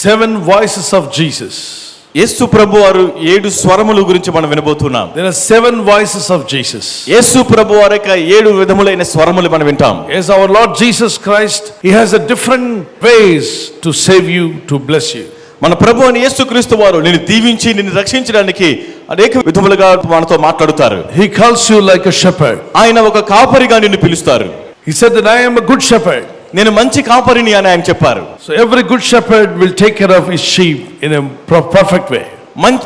7 voices of Jesus. యేసు ప్రభువారు 7 స్వరముల గురించి మనం వినబోతున్నాం. There are 7 voices of Jesus. యేసు ప్రభువారి యొక్క 7 విధములైన స్వరములు మనం వింటాం. Yes, our Lord Jesus Christ, he has a different ways to save you, to bless you. మన ప్రభు అయిన యేసుక్రీస్తు వారు నిన్ను దీవించి నిన్ను రక్షించడానికి అనేక విధములుగా మనతో మాట్లాడుతారు. He calls you like a shepherd. ఆయన ఒక కాపరిగా నిన్ను పిలుస్తారు. He said that I am a good shepherd. నేను మంచి కాపరిని అని ఆయన చెప్పారు. So every good shepherd will take care of his sheep in a perfect way.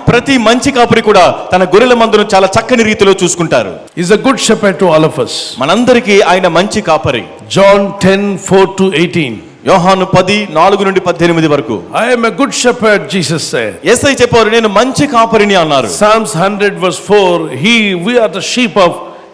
ప్రతి మంచి కాపరి కూడా తన గొర్రెల మందను చాలా చక్కని రీతిలో చూసుకుంటారు. He is a good shepherd to all of us. మనందరికీ ఆయన మంచి కాపరి. John 10:4-18. యోహాను 10:4 నుండి 18 వరకు. I am a good shepherd, Jesus said. యేసయ్య చెప్పారు నేను మంచి కాపరిని అన్నారు. Psalms 100:4, we are the sheep of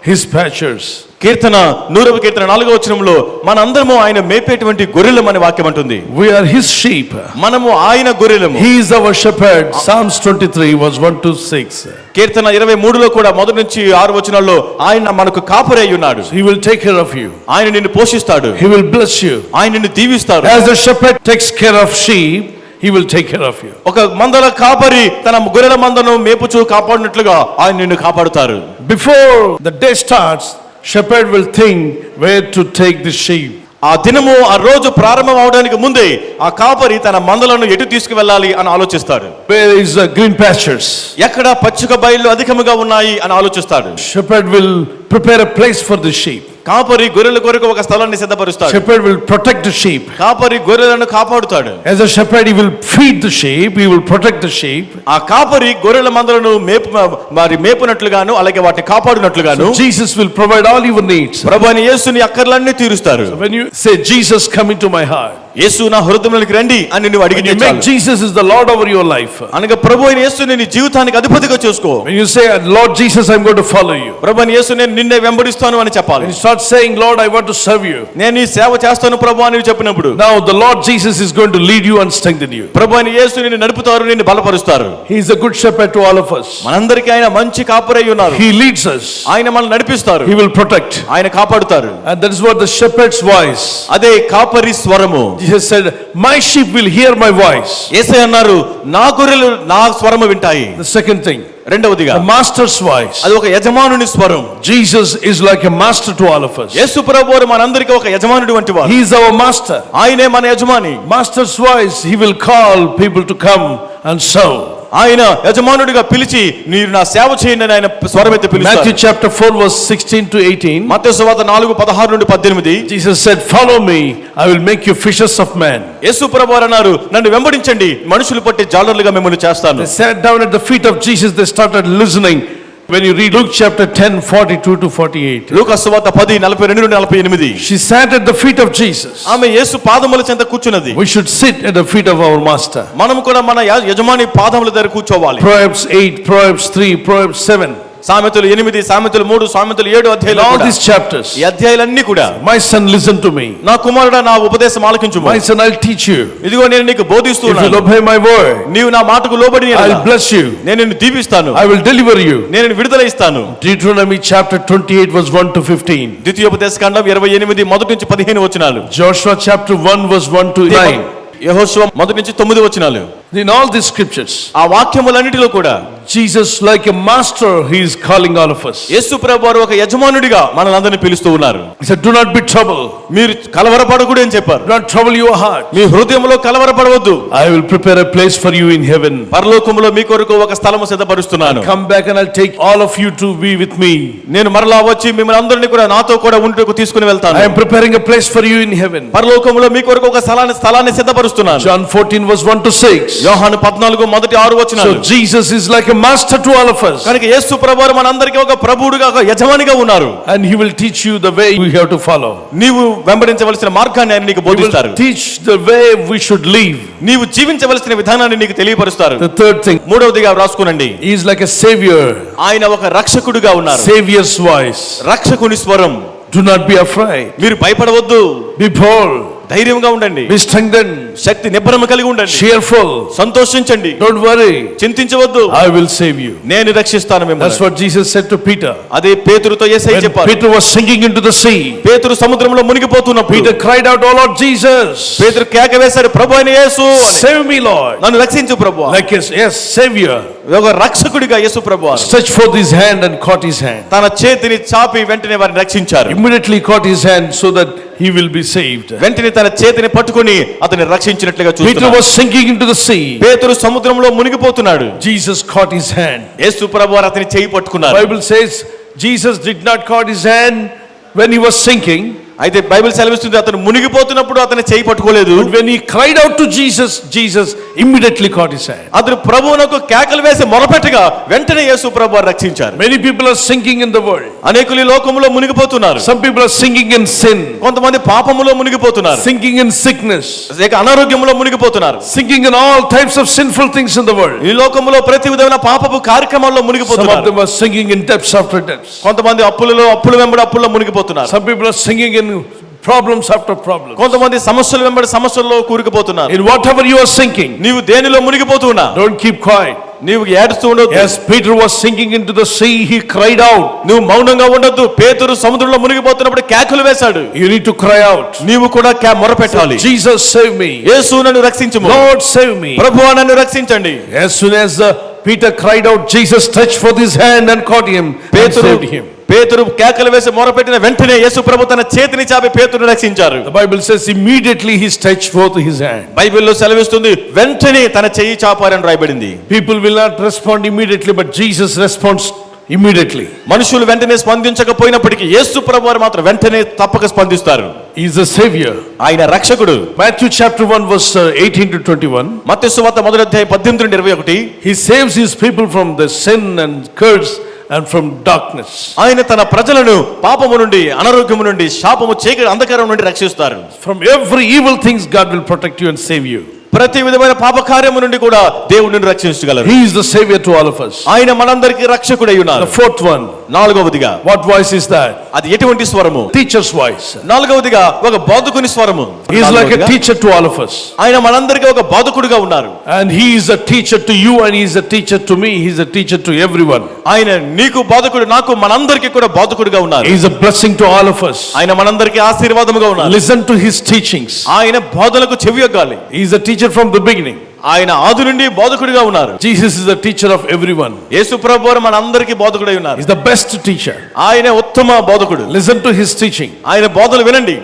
his pastures. కీర్తన 100వ కీర్తన 4వ వచనంలో మనందరము ఆయన మేపేటువంటి గొర్రెలం అనే వాక్యం ఉంటుంది. We are his sheep. మనము ఆయన గొర్రెలము. He is our shepherd. Psalms 23:1-6. కీర్తన 23లో కూడా మొదటి నుంచి 6 వచనాల్లో ఆయన మనకు కాపరి అయి ఉన్నాడు. He will take care of you. ఆయన నిన్ను పోషిస్తాడు. He will bless you. ఆయన నిన్ను దీవిస్తాడు. As the shepherd takes care of sheep, he will take care of you. ఒక మందల కాపరి తన గొర్రెల మందను మేపుచూ కాపాడినట్లుగా ఆయన నిన్ను కాపాడుతారు. Before the day starts, shepherd will think where to take the sheep. ఆ దినము ఆ రోజు ప్రారంభం అవడానికి ముందే ఆ కాపరి తన మందలను ఎటు తీసుకువెళ్ళాలి అని ఆలోచిస్తాడు. Where is the green pastures? ఎక్కడ పచ్చిక బయళ్ళు అధికముగా ఉన్నాయి అని ఆలోచిస్తాడు. Shepherd will prepare a place for the sheep. కాపరి గొర్రెల కొరకు ఒక స్థలాన్ని సిద్ధపరుస్తాడు. Shepherd will protect the sheep. కాపరి గొర్రెలను కాపాడుతాడు. As a shepherd, he will feed the sheep, he will protect the sheep. ఆ కాపరి గొర్రెల మందలను మేపునట్లుగాను అలాగే వాటిని కాపాడునట్లుగాను So Jesus will provide all your needs. ప్రభువైన యేసుని అక్కర్లన్నీ తీరుస్తారు. So when you say Jesus come into my heart, యేసు నా హృదయంలోకి రండి అని నువ్వు అడిగితే you make Jesus is the Lord over your life. అనగా ప్రభువైన యేసుని నీ జీవితానికి అధిపతిగా చేసుకో. When you say Lord Jesus, I'm going to follow you. ప్రభువైన యేసు నేను నిన్నే వెంబడిస్తాను అని చెప్పాలి. When you start saying Lord, I want to serve you, నేను ఈ సేవ చేస్తాను ప్రభువా అని చెప్పినప్పుడు now the Lord Jesus is going to lead you and strengthen you. ప్రభువైన యేసు నిన్ను నడుపుతారు, నిన్ను బలపరుస్తారు. He is a good shepherd to all of us. మనందరికీ ఆయన మంచి కాపరి ఉన్నారు. He leads us. ఆయన మనల్ని నడిపిస్తారు. He will protect. ఆయన కాపాడుతారు. And that is what the shepherd's voice. అదే కాపరి స్వరము. Jesus said, my sheep will hear my voice. యేసయ్య అన్నారు నా గొర్రెలు నా స్వరము వింటాయి. The second thing, రెండవదిగా the master's voice. అది ఒక యజమానుని స్వరం. Jesus is like a master to all of us. యేసు ప్రభువు మనందరికీ ఒక యజమానుడు వంటి వాడు. He is our master. ఆయనే మన యజమాని. Master's voice, he will call people to come and serve. ఆయన యజమానుడిగా పిలిచి మీరు నా సేవ చేయండి అని ఆయన స్వరమెత్తి పిలుస్తాడు. Matthew chapter 4:16-18. మత్తయి సువార్త 4:16 నుండి 18. Jesus said, follow me, I will make you fishers of men. యేసు ప్రభువు అన్నారు నన్ను వెంబడించండి మనుషులు పట్టే జాలరులుగా మిమ్మల్ని చేస్తాను. They sat down at the feet of Jesus, they started listening. When you read Luke chapter 10:42-48. లూకా సువార్త 10:42 నుండి 48. She sat at the feet of Jesus. ఆమె యేసు పాదముల చెంత కూర్చున్నది. We should sit at the feet of our master. మనం కూడా మన యజమాని పాదముల దగ్గర కూర్చోవాలి. Proverbs 8, Proverbs 3, Proverbs 7. సామెతలు 8, సామెతలు 3, సామెతలు 7 అధ్యాయాలు. All these chapters. ఈ అధ్యాయాలన్నీ కూడా My son, listen to me. నా కుమారుడా నా ఉపదేశం ఆలకించుము. My son, I'll teach you. ఇదిగో నేను నీకు If బోధిస్తున్నాను. you'll obey my word, నీవు నా మాటకు లోబడి I'll bless you. నేను నిన్ను దీవిస్తాను. I will deliver you. నేను నిన్ను విడుదల ఇస్తాను. Deuteronomy chapter 28:1-15. ద్వితీయోపదేశకాండం 28 మొదటి నుంచి 15 వచనాలు. Joshua chapter 1:1-9. యెహోషువ మొదటి నుంచి 9 వచనాలు. In all these scriptures, ఆ వాక్యములన్నిటిలో కూడా Jesus, like a master, he is calling all of us. యేసు ప్రభువారు ఒక యజమానుడిగా మనల్ని పిలుస్తూ ఉన్నారు. He said, do not be troubled. మీరు కలవరపడకూడదు అని చెప్పారు. Do not trouble your heart. మీ హృదయంలో కలవరపడవద్దు. I will prepare a place for you in heaven. పరలోకములో మీ కొరకు ఒక స్థలము సిద్ధపరుస్తున్నాను. Come back and I'll take all of you to be with me. నేను మరలా వచ్చి మిమ్మల్ని అందరినీ కూడా నాతో కూడా ఉండుటకు తీసుకుని వెళ్తాను. I am preparing a place for you in heaven. పరలోకములో మీ కొరకు ఒక స్థలాన్ని సిద్ధపరుస్తున్నాను. John 14:1-6. యోహాను 14 మొదటి 6 వచనాలు. So Jesus is like a master to all of us. కనుక యేసు ప్రభువారు మనందరికీ ఒక ప్రభువుగా ఒక యజమానిగా ఉన్నారు. And he will teach you the way we have to follow. నీవు వెంబడించవలసిన మార్గాన్ని ఆయన నీకు బోధిస్తారు. He will teach the way we should live. నీవు జీవించవలసిన విధానాన్ని నీకు తెలియపరుస్తారు. The third thing, మూడవదిగా రాసుకునండి. he is like a savior. ఆయన ఒక రక్షకుడిగా ఉన్నారు. Savior's voice. రక్షకుని స్వరం. Do not be afraid. మీరు భయపడవద్దు. Be bold. ధైర్యంగా ఉండండి, be strengthened, శక్తి నిబ్బరము కలిగి ఉండండి, cheerful, సంతోషించండి, don't worry, చింతించవద్దు, I will save you. నేను రక్షిస్తాను That's మిమ్మల్ని. what Jesus said to Peter. అదే పేతురుతో యేసయ్య When చెప్పారు. Peter was sinking into the sea, పేతురు సముద్రంలో మునిగిపోతున్నప్పుడు Peter cried out, "Oh Lord Jesus, పేతురు కేక వేశాడు, ప్రభు అయిన యేసు అని. save me, Lord." నన్ను రక్షించు ప్రభు. Like yes, Savior. ఒక రక్షకుడిగా యేసు ప్రభు వారు Stretched forth his hand and caught his hand. తన చేతిని చాపి వెంటనే వారిని రక్షించారు. Immediately caught his hand so that he will be saved. వెంటనే తన చేతిని పట్టుకొని అతన్ని రక్షించినట్లుగా Peter చూస్తున్నాడు. was sinking into the sea. పేతురు సముద్రంలో మునిగిపోతున్నాడు. Jesus caught his hand. యేసు ప్రభు వారు అతని చేయి The పట్టుకున్నారు. Bible says Jesus did not caught his hand when he was sinking, అయితే బైబిల్ సెలవిస్తుంది అతను మునిగిపోతున్నప్పుడు అతని చేయి పట్టుకోలేదు. but when he cried out to Jesus, Jesus immediately caught his hand. అతను ప్రభువునకు కేకలు వేసి మొరపెట్టగా వెంటనే యేసు ప్రభు వారు రక్షించారు. Many people are sinking in the world. అనేకులు ఈ లోకములో మునిగిపోతున్నారు. Some people are sinking in sin, కొంతమంది పాపములో మునిగిపోతున్నారు, sinking in sickness, లేక అనారోగ్యంలో మునిగిపోతున్నారు. sinking in all types of sinful things in the world. ఈ లోకములో ప్రతి విధమైన పాపపు కార్యక్రమాల్లో Some of మునిగిపోతున్నారు. them are sinking in depths after depths. కొంతమంది అప్పుల వెంబడి అప్పుల్లో మునిగిపోతున్నారు. Some people are sinking in problems after problems. కొంతమంది సమస్యల వెంబడి సమస్యల్లో కూరుకుపోతున్నారు. In whatever you are sinking, నీవు దేనిలో మునిగిపోతున్నా don't keep quiet. నీవు ఏడుస్తూ ఉండొద్దు. As Peter was sinking into the sea, he cried out. నువ్వు మౌనంగా ఉండొద్దు. పేతురు సముద్రంలో మునిగిపోతున్నప్పుడు కేకలు వేశాడు. You need to cry out. నీవు కూడా మొరపెట్టాలి. Jesus, save me. యేసు నన్ను రక్షించుము. Lord, save me. ప్రభువా నన్ను రక్షించండి. As soon as Peter cried out, Jesus stretched forth his hand and caught him and saved him. పేతురు కేకలు వేసి మొరపెట్టిన వెంటనే యేసు ప్రభు తన చేతిని చాపి పేతురుని రక్షించారు. The Bible says immediately he stretched forth his hand. బైబిల్లో సెలవిస్తుంది వెంటనే తన చెయ్యి చాపారని రాయబడింది. People will not respond immediately, but Jesus responds immediately. మనుషులు వెంటనే స్పందించకపోయినప్పటికీ యేసు ప్రభు వారు మాత్రం వెంటనే తప్పక స్పందిస్తారు. He is the savior. ఆయన రక్షకుడు. Matthew chapter 1 verse 18 to 21. మత్తయి సువార్త మొదటి అధ్యాయం 18 నుండి 21. He saves his people from the sin and curse and from darkness. ఆయన తన ప్రజలను పాపము నుండి, అనారోగ్యము నుండి, శాపము, చీకటి, అంధకారం నుండి రక్షిస్తారు. From every evil things God will protect you and save you. ప్రతి విధమైన పాప కార్యము నుండి కూడా దేవుడు నిన్ను రక్షించగలరు. He is the savior to all of us. ఆయన మనందరికీ రక్షకుడై ఉన్నారు. The fourth one, నాలుగవదిగా what voice is that? అది ఎటువంటి స్వరము? Teacher's voice. నాలుగవదిగా ఒక బోధకుని స్వరము. He is like a teacher to all of us. ఆయన మనందరికీ ఒక బోధకుడుగా ఉన్నారు. And he is a teacher to you and he is a teacher to me. He is a teacher to everyone. ఆయన నీకు బోధకుడు, నాకు, మనందరికీ కూడా బోధకుడుగా ఉన్నారు. He is a blessing to all of us. ఆయన మనందరికీ ఆశీర్వాదముగా ఉన్నారు. Listen to his teachings. ఆయన బోధలకు చెవియొగ్గాలి. He is a teacher from the beginning. ఆయన ఆది నుండి బోధకుడిగా ఉన్నారు. Jesus is a teacher of everyone. యేసు ప్రభువారు మనందరికీ బోధకుడై ఉన్నారు. He is the best teacher. ఆయన ఉత్తమ బోధకుడు. Listen to his teaching. ఆయన బోధలు వినండి.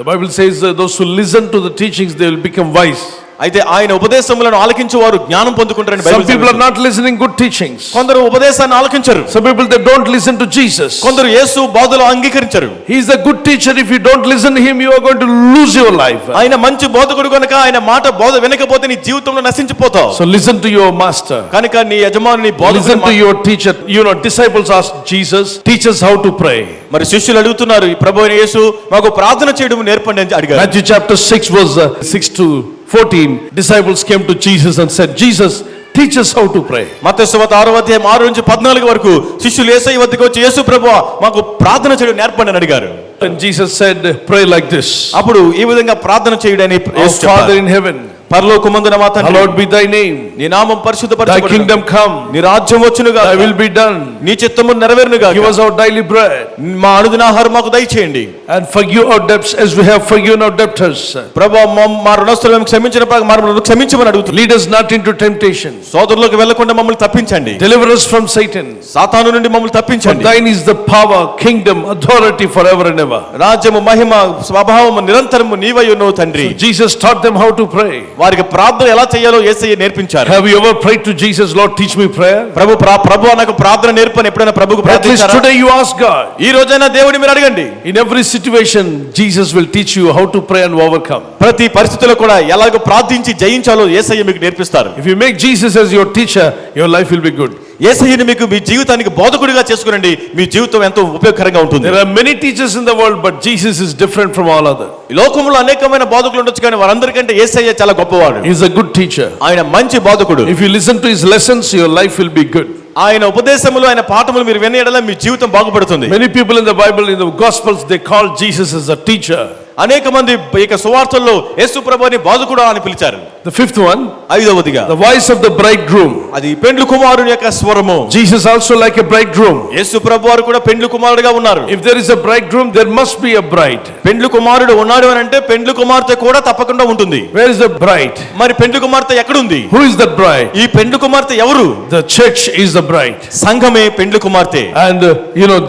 The Bible says those who listen to the teachings, they will become wise. అయితే ఆయన ఉపదేశములను ఆలకించు వారు జ్ఞానం పొందుకుంటారని Some బైబిల్ people are సెలవిస్తుంది. not listening good teachings. కొందరు ఉపదేశాన్ని ఆలకించరు. Some people, they don't listen to Jesus. కొందరు యేసు బోధలు అంగీకరించరు. He is a good teacher. If you don't listen to him, you are going to lose your life. ఆయన మంచి బోధకుడు కనుక ఆయన మాట బోధ వినకపోతే నీ జీవితంలో నశించిపోతావు. So listen to your master. కనుక నీ యజమాని నీ Listen to బోధకుడు. your teacher. You know, disciples asked Jesus, teach us how to pray. మరి శిష్యులు అడుగుతున్నారు, ఈ ప్రభువైన యేసు మాకు ప్రార్థన చేయడం నేర్పండి అని అడిగారు. Matthew chapter 6 verse 6 to 14, disciples came to Jesus and said, Jesus, teach us how to pray. మత్తయి సువార్త 6వ అధ్యాయం 6 నుంచి 14 వరకు శిష్యులు యేసయ్య వద్దకు వచ్చి, యేసు ప్రభువా మాకు ప్రార్థన చేయడం నేర్పండి అని అడిగారు. And Jesus said, pray like this. అప్పుడు ఈ విధంగా ప్రార్థన చేయడని Our Father in heaven, పరలోకమందున మా తండ్రి, hallowed be thy name. నీ నామం Thy పరిశుద్ధపరచబడును. kingdom come. నీ రాజ్యం వచ్చునుగా. Thy will be done. నీ చిత్తము నెరవేరునుగా. Give us our daily bread. మా అనుదిన ఆహారం మాకు దయచేయండి. And forgive our debts as we have forgiven our debtors. ప్రభువా మా రుణస్తులను క్షమించిన ప్రకారం మమ్మల్ని క్షమించమని అడుగుతున్నాం. Lead us not into temptation. సోదరులకు వెళ్లకుండా మమ్మల్ని తప్పించండి. Deliver us from Satan. సాతాను నుండి మమ్మల్ని For తప్పించండి. thine is the power, kingdom, authority forever and ever. రాజ్యము, మహిమ, స్వభావము నిరంతరము నీవై ఉన్నావు తండ్రి. Jesus taught them how to pray. వారికి ప్రార్థన ఎలా చేయాలో యేసయ్య నేర్పించారు. Have you ever prayed to Jesus, Lord, teach me prayer? ప్రభు నాకు ప్రార్థన నేర్పని ఎప్పుడైనా ప్రభుకు At least ప్రార్థించారా? today you ask God. ఈ రోజైనా దేవుడిని మీరు అడగండి. In every situation, Jesus will teach you how to pray and overcome. ప్రతి పరిస్థితిలో కూడా ఎలాగో ప్రార్థించి జయించాలో యేసయ్య మీకు నేర్పిస్తారు. If you make Jesus as your teacher, your life will be good. యేసయ్యని మీకు మీ జీవితానికి బోధకుడిగా చేసుకునండి, మీ జీవితం ఎంతో ఉపయోగకరంగా ఉంటుంది. There are many teachers in the world, but Jesus is different from all others. ఈ లోకంలో అనేకమైన బోధకులు ఉండొచ్చు, కానీ వారందరికంటే యేసయ్య చాలా గొప్పవాడు. He is a good teacher. ఆయన మంచి బోధకుడు. If you listen to his lessons, your life will be good. ఆయన ఉపదేశములు, ఆయన పాఠములు మీరు వినేయడలా మీ జీవితం బాగుపడుతుంది. Many people in the Bible, in the Gospels, they call Jesus as a teacher. అనేక మంది ఇక సువార్తల్లో యేసు ప్రభువుని బోధకుడు అని పిలిచారు. The fifth one, ఐదవదిగా the voice of the bridegroom. అది పెండ్లి కుమారుని యొక్క స్వరము. Jesus also like a bridegroom. యేసు ప్రభువారు కూడా పెండ్లి కుమారుడుగా ఉన్నారు. If there is a bridegroom, there must be a bride. పెండ్లి కుమారుడు ఉన్నాడు అని అంటే పెండ్లి కుమార్తె కూడా తప్పకుండా ఉంటుంది. Where is the bride? మరి పెండ్లి కుమార్తె ఎక్కడుంది? Who is that bride? ఈ పెండ్లి కుమార్తె ఎవరు? The church is the bride. సంఘమే పెండ్లి కుమార్తె. And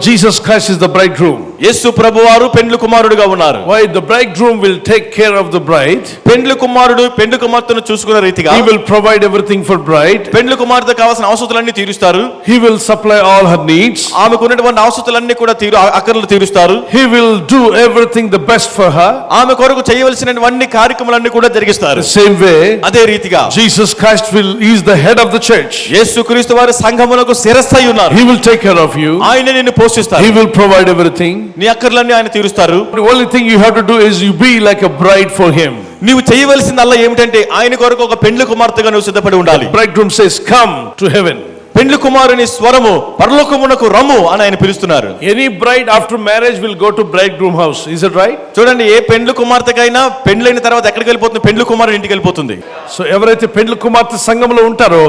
Jesus Christ is the bridegroom. యేసు ప్రభువారు పెండ్లి కుమారుడుగా ఉన్నారు. Why? The bridegroom will take care of the bride. పెండ్లి కుమారుడు పెండ్లి కుమార్తెను చూసుకునే రీతిగా He will provide everything for bride. పెండ్లి కుమార్తె కావాల్సిన అవసరాలన్నీ తీరుస్తారు. He will supply all her needs. ఆమెకు ఉన్నటువంటి అవసరాలన్నీ కూడా అక్కర్లు తీరుస్తారు. He will do everything the best for her. ఆమె కొరకు చేయవలసినవన్నీ కార్యక్రమాలన్నీ కూడా జరిగిస్తారు. The same way, అదే రీతిగా Jesus Christ is the head of the church. యేసుక్రీస్తు వారు సంఘమునకు శిరస్సు అయి ఉన్నారు. He will take care of you. ఆయన నిన్ను పోషిస్తారు. He will provide everything. నీ అక్కర్లన్నీ ఆయన తీరుస్తారు. The only thing you have to do is you be like a bride for him. నీవు చేయవలసిందల్లా ఏమిటంటే ఆయన కొరకు ఒక పెండ్లి కుమార్తెగా నువ్వు సిద్ధపడి ఉండాలి. Bridegroom says, "Come to heaven." పెండ్లి కుమారుని స్వరము పరలోకమునకు రమ్ము అని ఆయన పిలుస్తున్నారు. Any bride after marriage will go to bridegroom house. Is it right? చూడండి, ఏ పెండ్లి కుమార్తెకైనా పెండ్లైన తర్వాత ఎక్కడికి వెళ్ళిపోతుంది? పెండ్లి కుమారుని ఇంటికి వెళ్ళిపోతుంది. సో ఎవరైతే పెండ్లి కుమార్తె సంఘంలో ఉంటారో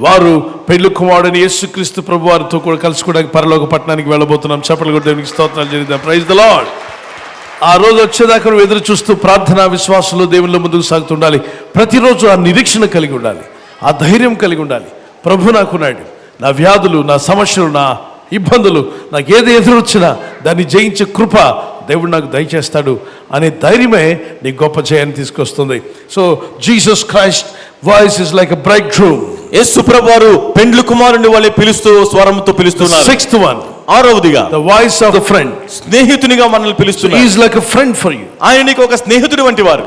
వారు పెండ్లి కుమారుని యేసుక్రీస్తు ప్రభు వారితో కూడా కలుసుకోవడానికి పరలోక పట్టణానికి వెళ్ళబోతున్నాం. చప్పట్లు కొట్టి దేవునికి స్తోత్రాలు చెల్లిద్దాం. Praise the Lord. ఆ రోజు వచ్చేదాకా నువ్వు ఎదురు చూస్తూ ప్రార్థన విశ్వాసంలో దేవునిలో ముందుకు సాగుతుండాలి. ప్రతిరోజు ఆ నిరీక్షణ కలిగి ఉండాలి, ఆ ధైర్యం కలిగి ఉండాలి. ప్రభు నాకున్నాడు, నా వ్యాధులు, నా సమస్యలు, నా ఇబ్బందులు, నాకు ఏది ఎదురొచ్చినా దాన్ని జయించే కృప దేవుడు నాకు దయచేస్తాడు అనే ధైర్యమే నీ గొప్ప జయాన్ని తీసుకొస్తుంది. So Jesus Christ voice is like a bridegroom. యేసు ప్రభువారు పెండ్లి కుమారుని వలె పిలుస్తూ స్వరంతో పిలుస్తున్నారు. సిక్స్త్ వన్, ఆరవదిగా the voice of the friend. స్నేహితునిగా మనల్ని పిలుస్తున్నారు. He is like a friend for you. ఆయన నీకు ఒక స్నేహితుడి వంటి వారు.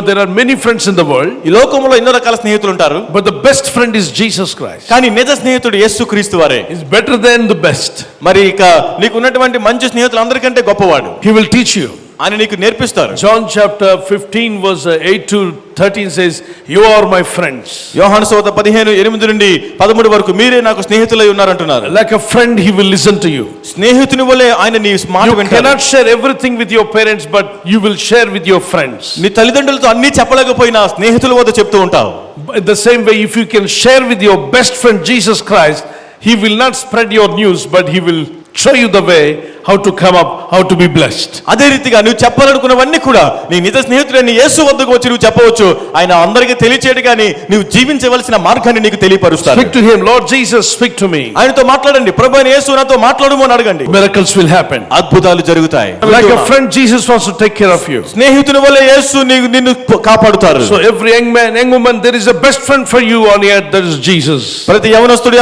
There are many friends in the world. ఈ లోకంలో ఎన్నో రకాల స్నేహితులు ఉంటారు. But the best friend is Jesus Christ. కానీ నిజ స్నేహితుడు యేసుక్రీస్తు వారే. Is better than the best. మరి ఇక నీకు ఉన్నటువంటి మంచి స్నేహితులు అందరికంటే గొప్పవాడు. He will teach you. ఆయన నీకు నేర్పిస్తారు. John chapter 15 verse 8 to 13 says, "You are my friends." యోహాను సువార్త 15:8 నుండి 13 వరకు మీరే నాకు స్నేహితులై ఉన్నారంటున్నారు. Like a friend he will listen to you. స్నేహితుని వలె ఆయన నీ మాట You వింటాడు. cannot share everything with your parents, but you will share with your friends. నీ తల్లిదండ్రులతో అన్ని చెప్పలేకపోయినా స్నేహితుల వద్ద చెప్తూ ఉంటావు. In the same way, if you can share with your best friend Jesus Christ, he will not spread your news, but he will show you the way how to come up, how to be blessed. అదే రీతిగా నువ్వు చెప్పాలనుకున్నవన్నీ కూడా నీ నిజ స్నేహితుడైన యేసు వద్దకు వచ్చి నువ్వు చెప్పవచ్చు. ఆయన అందరికీ తెలియచేయడు కానీ నువ్వు జీవించవలసిన మార్గాన్ని నీకు తెలియపరుస్తాడు. Speak to him, Lord Jesus, speak to me. ఆయనతో మాట్లాడండి. ప్రభువైన యేసు నాతో మాట్లాడుము అని అడగండి. Miracles will happen. అద్భుతాలు జరుగుతాయి. Like a friend, Jesus wants to take care of you. స్నేహితుని వలె యేసు నిన్ను కాపాడుతారు. So every young man, young woman, there is a best friend for you on earth, that is Jesus. ప్రతి యవనస్తుడు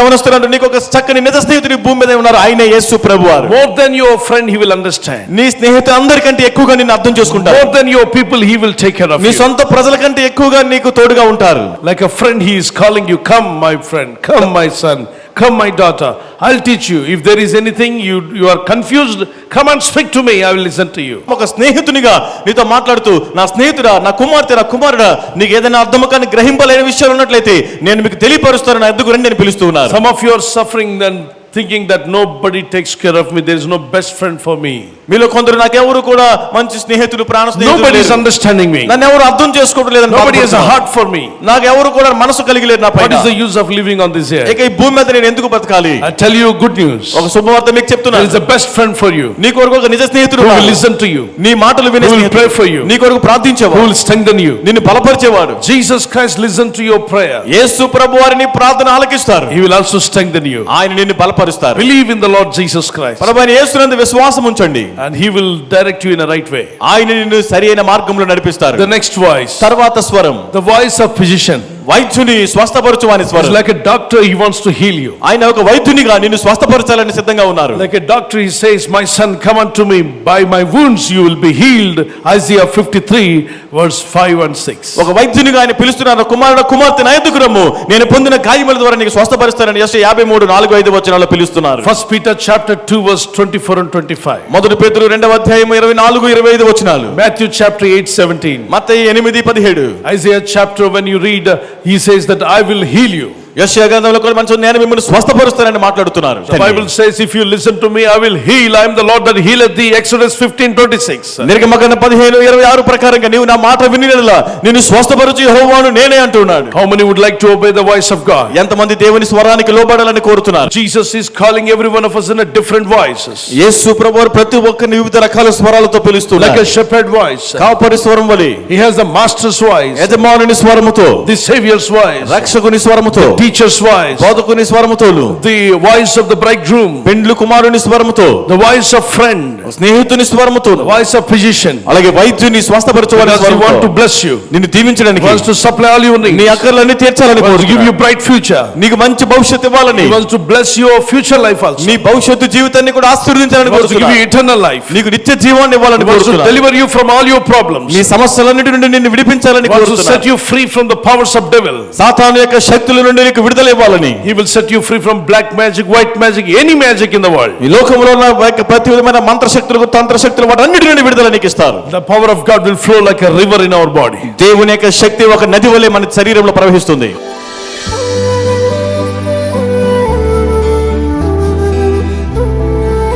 నీకు ఒక చక్కని నిజ స్నేహితుడి భూమి మీద ఉన్నారు. ఆయనే యేసు ప్రభువారు. More than your friend, he will understand. నీ స్నేహితుడు అందరికంటే ఎక్కువగా నిన్ను అర్థం చేసుకుంటారు. More than your people, he will take care of నీ you. సొంత ప్రజల కంటే ఎక్కువగా నీకు తోడుగా ఉంటారు. Like a friend, he is calling you, "Come my friend, come my son, come my daughter, I'll teach you. If there is anything you are confused, come and speak to me, I will listen to you." ఒక స్నేహితునిగా నీతో మాట్లాడుతూ, నా స్నేహితుడా, నా కుమార్తె, నా కుమారుడా, నీకు ఏదైనా అర్థము కానీ గ్రహింపలేని విషయాలు ఉన్నట్లయితే నేను మీకు తెలియపరుస్తాను, నా ఎద్దుకు రండి నేను పిలుస్తూ ఉన్నాను. Some of you are suffering and thinking that nobody takes care of me, there is no best friend for me. మీలో కొందరు నాకెవరు కూడా మంచి స్నేహితులు, ప్రాణ స్నేహితులు Nobody is లేరు. understanding me. నన్ను ఎవరు అర్థం చేసుకోవడం లేదని Nobody has a బాధపడుతున్నారు. heart for me. నాకు ఎవరు కూడా మనసు కలిగి లేరు నా What పైన. is the use of living on this earth? ఇక ఈ భూమి మీద నేను ఎందుకు బతకాలి? I tell you good news. ఒక శుభవార్త మీకు There చెప్తున్నాను. is a best friend for you. నీ కొరకు ఒక నిజ స్నేహితుడు Who will ఉన్నాడు. listen to you. నీ మాటలు వినే Who will స్నేహితుడు. pray for you. నీ కొరకు Who ప్రార్థించేవాడు. will strengthen you. నిన్ను బలపరిచేవాడు. Jesus Christ listen to your prayer. యేసు ప్రభు వారిని ప్రార్థన ఆలకిస్తారు. He will also strengthen you. ఆయన నిన్ను బలపరుస్తారు. Believe in the Lord Jesus Christ, ప్రభువైన యేసునందు విశ్వాసం ఉంచండి. and he will direct you in a right way. ఆయన నిన్ను సరి అయిన మార్గంలో నడిపిస్తారు. The next voice, తర్వాత స్వరం the voice of physician. వైద్యుని స్వస్థపరచువాని It's స్వరం. like a doctor, he wants to heal you. ఆయన ఒక వైద్యునిగా నిన్ను స్వస్థపరచాలని సిద్ధంగా ఉన్నారు. Like a doctor, he says, "My son, come unto me, by my wounds you will be healed." Isaiah 53 verse 5 and 6. ఒక వైద్యునిగా ఆయన పిలుస్తున్నారు. కుమారుడు, కుమార్తె, నా యొద్దకు రమ్ము, నేను పొందిన గాయముల ద్వారా నీకు స్వస్థపరుస్తానని యెషయా 53:4-5 వచనాల్లో పిలుస్తున్నారు. 1 Peter chapter 2 verse 24 and 25. మొదటి పేతురు 2:24-25 వచనాలు. Matthew chapter 8:17. Mattayi 8:17. Isaiah chapter, when you read, he says that I will heal you. యెషయా గ్రంథంలో కూడా మంచి నేను మిమ్మల్ని స్వస్థపరుస్తానని మాట్లాడుతున్నారు. The Bible says, if you listen to me, I will heal. I am the Lord that healeth thee. Exodus 15:26. నిర్గమకాండం 15:26 ప్రకారంగా నీవు నా మాట వినినలా నిన్ను స్వస్థపరచు యెహోవాను నేనే అంటున్నాడు. How many would like to obey the voice of God? ఎంతమంది దేవుని స్వరానికి లోబడాలని కోరుతున్నారు? Jesus is calling every one of us in a different voices. యేసు ప్రభువు ప్రతి ఒక్కరిని వివిధ రకాల స్వరాలతో పిలుస్తున్నాడు. Like a shepherd voice. కాపరి స్వరం వలె. He has the master's voice, యజమానుని స్వరముతో, the savior's voice, రక్షకుని స్వరముతో, teacher's voice, బోధకుని స్వరముతోను, the voice of the bridegroom, పెండ్లి కుమారుని స్వరముతో, the voice of friend, స్నేహితుని స్వరముతో, the voice of physician. అలాగే వైద్యుని స్వస్థపరచువాని Because he స్వరముతో. want to bless you. నిన్ను దీవించడానికి, He wants to supply all your నీ needs. అక్కర్లన్నీ తీర్చాలని He wants to give you కోరుతున్నాడు. bright future. నీకు మంచి భవిష్యత్తు ఇవ్వాలని, He wants to bless your future life also. నీ భవిష్యత్తు జీవితాన్ని కూడా ఆశీర్వదించాలని He wants to give you కోరుతున్నాడు. eternal life. నీకు నిత్య జీవాన్ని He ఇవ్వాలని wants to కోరుతున్నాడు. deliver you from all your problems. నీ సమస్యలన్నిటి నుండి నిన్ను విడిపించాలని He wants to కోరుతున్నాడు. set you free from the powers of devil. సాతాను యొక్క శక్తుల నుండి నీకు విడుదల ఇవ్వాలని. He will set you free from black magic, white magic, any magic in the world. ఈ లోకంలో ఉన్న ప్రతి విధమైన మంత్రశక్తులకు తంత్రశక్తులు వాటన్నిటి నుండి విడుదల నీకు ఇస్తారు. The power of God will flow like a river in our body. దేవుని యొక్క శక్తి ఒక నది వలె మన శరీరంలో ప్రవహిస్తుంది.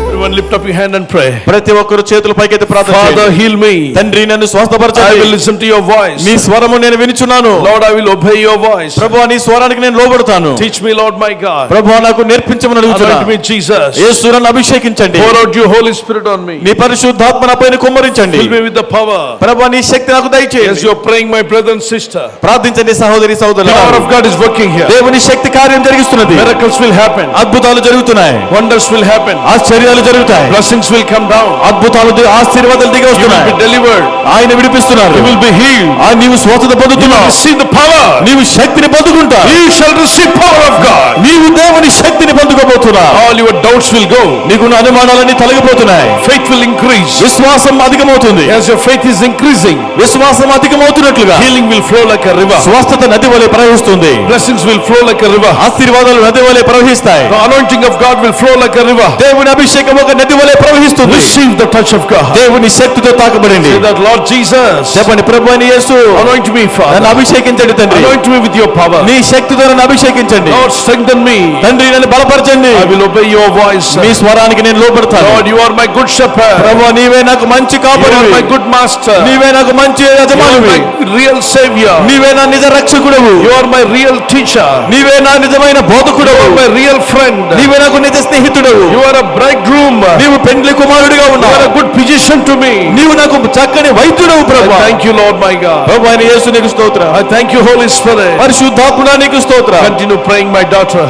Everyone lift up your hand and pray. ప్రతి ఒక్కరు చేతులు పైకెత్తి ప్రార్థన Father, చేయండి. heal me. తండ్రి నన్ను I స్వస్థపరచండి. will listen to your voice. నీ స్వరము నేను వినుచున్నాను. Lord, I will obey your voice. ప్రభువా నీ స్వరానికి నేను లోబడతాను. Teach me, Lord my God. ప్రభువా నాకు నేర్పించమని Anoint అడుగుతున్నాను. me, Jesus. యేసు నన్ను అభిషేకించండి. Pour out your Holy Spirit on me. నీ పరిశుద్ధాత్మ నాపైన కుమ్మరించండి. Fill me with the power. ప్రభువా నీ శక్తి నాకు As దయచేయండి. you're praying, my brother and sister, ప్రార్థించండి సహోదరి the power సహోదరులారా. of God is working here. దేవుని శక్తి కార్యం జరిగిస్తున్నది. Miracles will happen. అద్భుతాలు జరుగుతున్నాయి. Wonders will happen. ఆశ్చర్యాలు జరుగుతాయి. Blessings will come down. అద్భుతాలు ఆశీర్వాదాలు దిగి You will వస్తున్నాయి. be delivered. ఆయన విడిపిస్తున్నారు. You will be healed. నీవు స్వస్థత You will పొందుతున్నావు. receive the power. నీవు శక్తిని పొందుకుంటావు. You shall receive power of God. నీవు దేవుని శక్తిని పొందుకోబోతున్నావు. All your doubts will go. నీకున్న అనుమానాలన్నీ తొలగిపోతున్నాయి. Faith will increase. విశ్వాసం అధికమవుతుంది. As your faith is increasing, విశ్వాసం అధికమవుతున్నట్లుగా healing will flow like a river. స్వస్థత నది వలె ప్రవహిస్తుంది. Blessings will flow like a river. ఆశీర్వాదాలు నది వలె ప్రవహిస్తాయి. The anointing of God will flow like a river. దేవుని అభిషేకం ఒక నది వలె ప్రవహిస్తుంది. Receive the touch of God. దేవుని శక్తితో తాకబడండి. Say that, Lord Jesus, చెప్పండి, ప్రభువైన యేసు anoint me, నన్ను Father. అభిషేకించండి తండ్రి. Anoint me with your power. నీ శక్తితో నన్ను అభిషేకించండి. Lord, strengthen me. తండ్రి నన్ను బలపరచండి. I will obey your voice. మీ స్వరానికి నేను లోబడతాను. Lord, you are my good shepherd. ప్రభువా నీవే నాకు మంచి You కాపరి. are my good master. నీవే నాకు మంచి You are యజమానివి. my real savior. నీవే నా నిజ రక్షకుడవు. You are my real teacher. నీవే నా నిజమైన You బోధకుడవు. are my real friend. నీవే నాకు నిజ స్నేహితుడవు. You are a bridegroom. నీవు పెండ్లి కుమారుడిగా You ఉన్నావు. are a good physician to me. నీవు నాకు చక్కని వైద్యుడవు I ప్రభువా. thank you, Lord my God. ప్రభువైన యేసు నీకు స్తోత్రం. I thank you, Holy Spirit. పరిశుద్ధాత్ముడా నీకు స్తోత్రం. Continue praying, my daughter.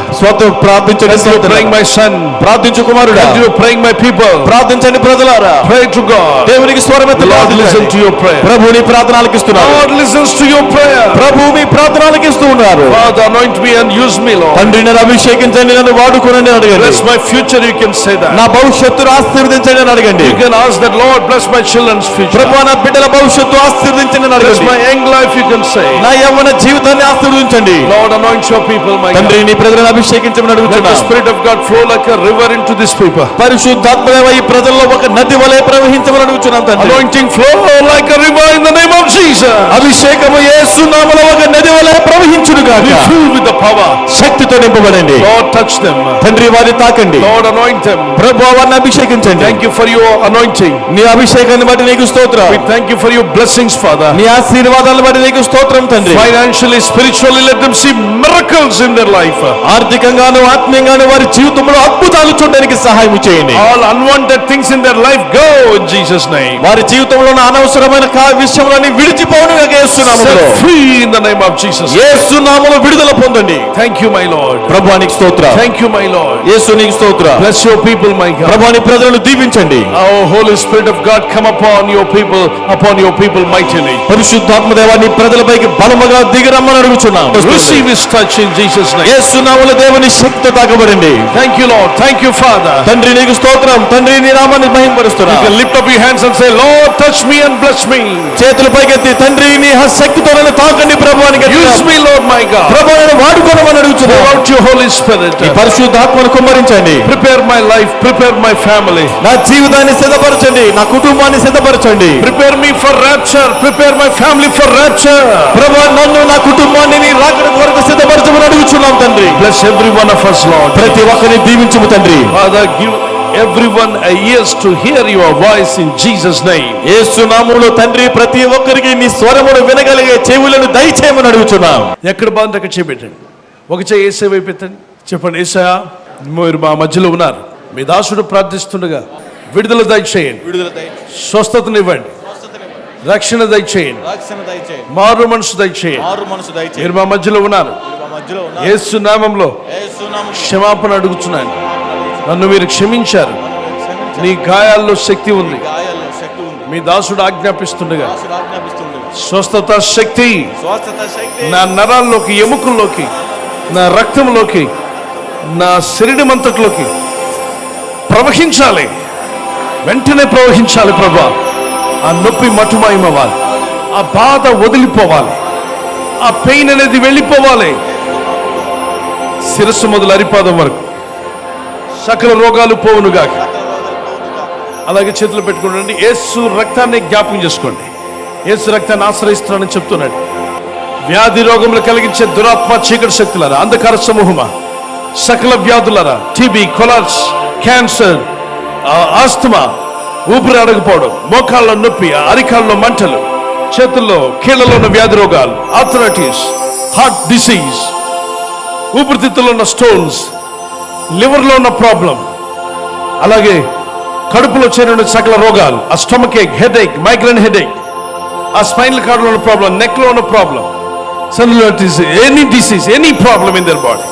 ప్రార్థించండి Continue స్తోత్రం. praying, my son. ప్రార్థించు కుమారుడా. Continue praying, my people. ప్రార్థించండి ప్రజలారా. Pray to God. దేవునికి స్వరమెత్తి Lord, listen ప్రార్థించండి. to your prayer. ప్రభు నీ ప్రార్థన ఆలకిస్తున్నాడు. God listens to your prayer. ప్రభు మీ ప్రార్థన ఆలకిస్తూ ఉన్నారు. Father, anoint me and use me, Lord. తండ్రి నన్ను అభిషేకించండి, నన్ను వాడుకోనండి అని అడగండి. Bless my future, you can say that. నా భవిష్యత్తును ఆశీర్వదించండి అని అడగండి. You can ask that, Lord, bless my children's future. ప్రభు నా బిడ్డల భవిష్యత్తు ఆశీర్వదించండి అని Bless అడగండి. my young life, you can say. నా యవ్వన జీవితాన్ని ఆశీర్వదించండి. Lord, anoint your people, my తండ్రి God. నీ ప్రజలను అభిషేకించమని Let the అడుగుతున్నా. Spirit of God flow like a river into this people. పరిశుద్ధాత్మదేవ ఈ ప్రజల్లో ఒక నది వలె ప్రవహించమని అడుగుతున్నాను తండ్రి. Anointing flow like a river in the name of Jesus. అభిషేకము యేసు నామములో ఒక నది వలె ప్రవహించును గాక. Be filled with the power. శక్తితో నింపబడండి. Lord, touch them. తండ్రి వారిని తాకండి. Lord, anoint them. ప్రభు వారిని అభిషేకించండి. Thank you for your anointing. నీ అభిషేకాన్ని బట్టి నీకు స్తోత్రం. We thank you for your blessings, Father. నీ ఆశీర్వాదాలను బట్టి నీకు స్తోత్రం తండ్రి. Financially, spiritually, let them see miracles in their life. ఆర్థికంగాను ఆత్మీయంగాను వారి జీవితంలో అద్భుతాలు చూడడానికి సహాయం చేయండి. All unwanted things in their life go in Jesus' name. వారి జీవితంలో ఉన్న అనవసరమైన విషయాలని విడిచిపోవును గాక యేసు నామములో. Set free in the name of Jesus. యేసు నామములో విడుదల పొందండి. Thank you, my Lord. ప్రభువానికి స్తోత్రం. Thank you, my Lord. యేసు నీకు స్తోత్రం. Bless your people, my God. ప్రభువాని ప్రజలను దీవించండి. Oh, Holy Spirit of God, come upon your people mightily. పరిశుద్ధాత్మ దేవా నీ ప్రజలపైకి బలముగా దిగిరమ్మని అడుగుచున్నాం. Receive his touch in Jesus' name. యేసు నామములో దేవుని శక్తితో తాకబడండి. Thank you, Lord. Thank you, Father. తండ్రి నీకు స్తోత్రం. తండ్రి నీ నామాన్ని మహిమపరుస్తున్నా. You can lift up your hands and say, Lord, touch me and bless me. చేతుల పైకెత్తి తండ్రి నీ శక్తితో నన్ను తాకండి ప్రభువానికి. Use me, Lord my God. ప్రభువును వాడుకోనమని Pour అడుగుచున్నాం. out your Holy Spirit. ఈ పరిశుద్ధాత్మను కుమ్మరించండి. Prepare my life, prepare my family. నా జీవితాన్ని సిద్ధపరచండి. నా కుటుంబాన్ని సిద్ధపరచండి. Prepare me for rapture, prepare my family for rapture. ప్రభువా నన్ను నా కుటుంబాన్ని నీ రాకడ కొరకు సిద్ధపరచమని అడుగుచున్నాం తండ్రి. bless every one of us, Lord. ప్రతి ఒక్కరిని దీవించుము తండ్రి. Father, give everyone a ears to hear your voice in Jesus name. యేసు నామములో తండ్రి ప్రతి ఒక్కరికి నీ స్వరమును వినగలిగే చెవులను దయచేయమని అడుగుచున్నాం. ఎక్కడ బాగుంది అక్కడ చేపెట్టండి. ఒక చేయి యేసే వైపు ఎత్తండి. చెప్పండి, యేసయ్యా మీరు మా మధ్యలో ఉన్నారు. మీ దాసుడు ప్రార్థిస్తుండగా విడుదల దయచేయండి, స్వస్థతనివ్వండి, రక్షణ దయచేయండి, మారు మనసు దయచేయండి. మీరు మా మధ్యలో ఉన్నారు. యేసు నామములో క్షమాపణ అడుగుతున్నాను. నన్ను మీరు క్షమించారు. నీ గాయాల్లో శక్తి ఉంది. మీ దాసుడు ఆజ్ఞాపిస్తుండగా స్వస్థత శక్తి నా నరాల్లోకి, ఎముకల్లోకి, నా రక్తంలోకి, నా శరీరం అంతట్లోకి ప్రవహించాలి. వెంటనే ప్రవహించాలి ప్రభువా. ఆ నొప్పి మటుమాయమవ్వాలి, ఆ బాధ వదిలిపోవాలి, ఆ పెయిన్ అనేది వెళ్ళిపోవాలి. శిరస్సు మొదలు అరిపాదం వరకు సకల రోగాలు పోవునుగాక. అలాగే చేతులు పెట్టుకోండి. యేసు రక్తాన్ని జ్ఞాపకం చేసుకోండి. యేసు రక్తాన్ని ఆశ్రయిస్తున్నానని చెప్తున్నాడు. వ్యాధి రోగములు కలిగించే దురాత్మ, చీకటి శక్తులారా, అంధకార సమూహమా, సకల వ్యాధులారా, టీబీ, కొలాప్స్, క్యాన్సర్, ఆస్తమా, ఊపిరి అడగపోవడం, మోకాళ్ళలో నొప్పి, అరికాళ్ళలో మంటలు, చేతుల్లో కీళ్లలో ఉన్న వ్యాధి రోగాలు, ఆర్థరైటిస్, హార్ట్ డిసీజ్, ఊపిరితిత్తుల్లో ఉన్న స్టోన్స్, లివర్లో ఉన్న ప్రాబ్లం, అలాగే కడుపులో చేరిన సకల రోగాలు, ఆ స్టమక్ ఏక్, హెడ్ ఏక్, మైగ్రేన్ హెడ్ ఏక్, ఆ స్పైనల్ కార్డ్లో ఉన్న ప్రాబ్లం, నెక్లో ఉన్న problem, cellular disease, any disease, any problem in their body,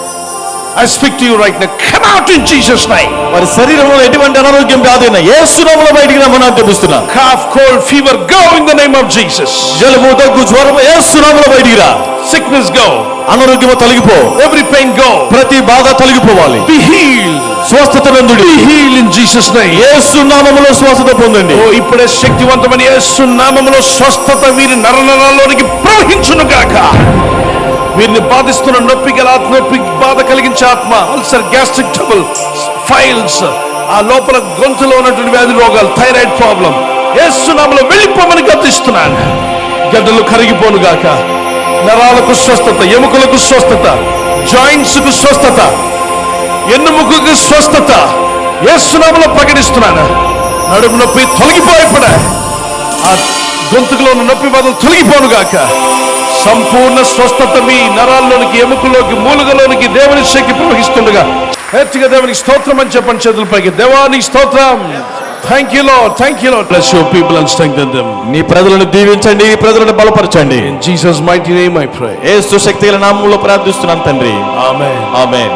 I speak to you right now. Come out in Jesus name. వారి శరీరంలో ఎటువంటి అనారోగ్యం వ్యాధైనా యేసు నామములో బయటికి రమ్మని ఆజ్ఞాపిస్తున్నా. Cough, cold, fever, go in the name of Jesus. జలుబు, దగ్గు, జ్వరం యేసు నామములో బయటికి రా. Sickness go. అనారోగ్యం తొలగిపో. Every pain go. ప్రతి బాధ తొలగిపోవాలి. Be healed. స్వస్థత నందుడి. Be healed in Jesus name. యేసు నామములో స్వస్థత పొందండి. ఓ ఇప్పుడే శక్తివంతమైన యేసు నామములో స్వస్థత వీరి నరనరాల్లోనికి ప్రవహించును గాక. వీరిని బాధిస్తున్న నొప్పి గల ఆత్మ, నొప్పి బాధ కలిగించే ఆత్మ, అల్సర్, గ్యాస్ట్రిక్ ట్రబుల్, ఫైల్స్, ఆ లోపల గొంతులో ఉన్నటువంటి వ్యాధి రోగాలు, థైరాయిడ్ ప్రాబ్లం యేసు నామములో వెళ్ళిపోమని గద్దిస్తున్నాను. గడ్డలు కరిగిపోను గాక. నరాలకు స్వస్థత, ఎముకలకు స్వస్థత, జాయింట్స్ కు స్వస్థత, ఎన్నుముకకు స్వస్థత యేసు నామములో ప్రకటిస్తున్నాను. నడుము నొప్పి తొలగిపోయిపోయి, ఆ గొంతుకులో ఉన్న నొప్పి బాధలు తొలగిపోను గాక. సంపూర్ణ స్వస్థత మీ నరాల్లోనికి, ఎముకలోకి, మూలుగలోనికి దేవుని శక్తి ప్రవహిస్తుండగా హెచ్చుగా దేవునికి స్తోత్రం అని చెప్పండి. చేతులపైకి దేవానికి స్తోత్రం. Thank you Lord, thank you Lord. Bless your people and strengthen them. నీ ప్రజలను దీవించండి, ఈ ప్రజలను బలపరచండి. In Jesus mighty name I pray. యేసు శక్తిగల నామములో ప్రార్థిస్తున్నాను తండ్రి. ఆమేన్, ఆమేన్.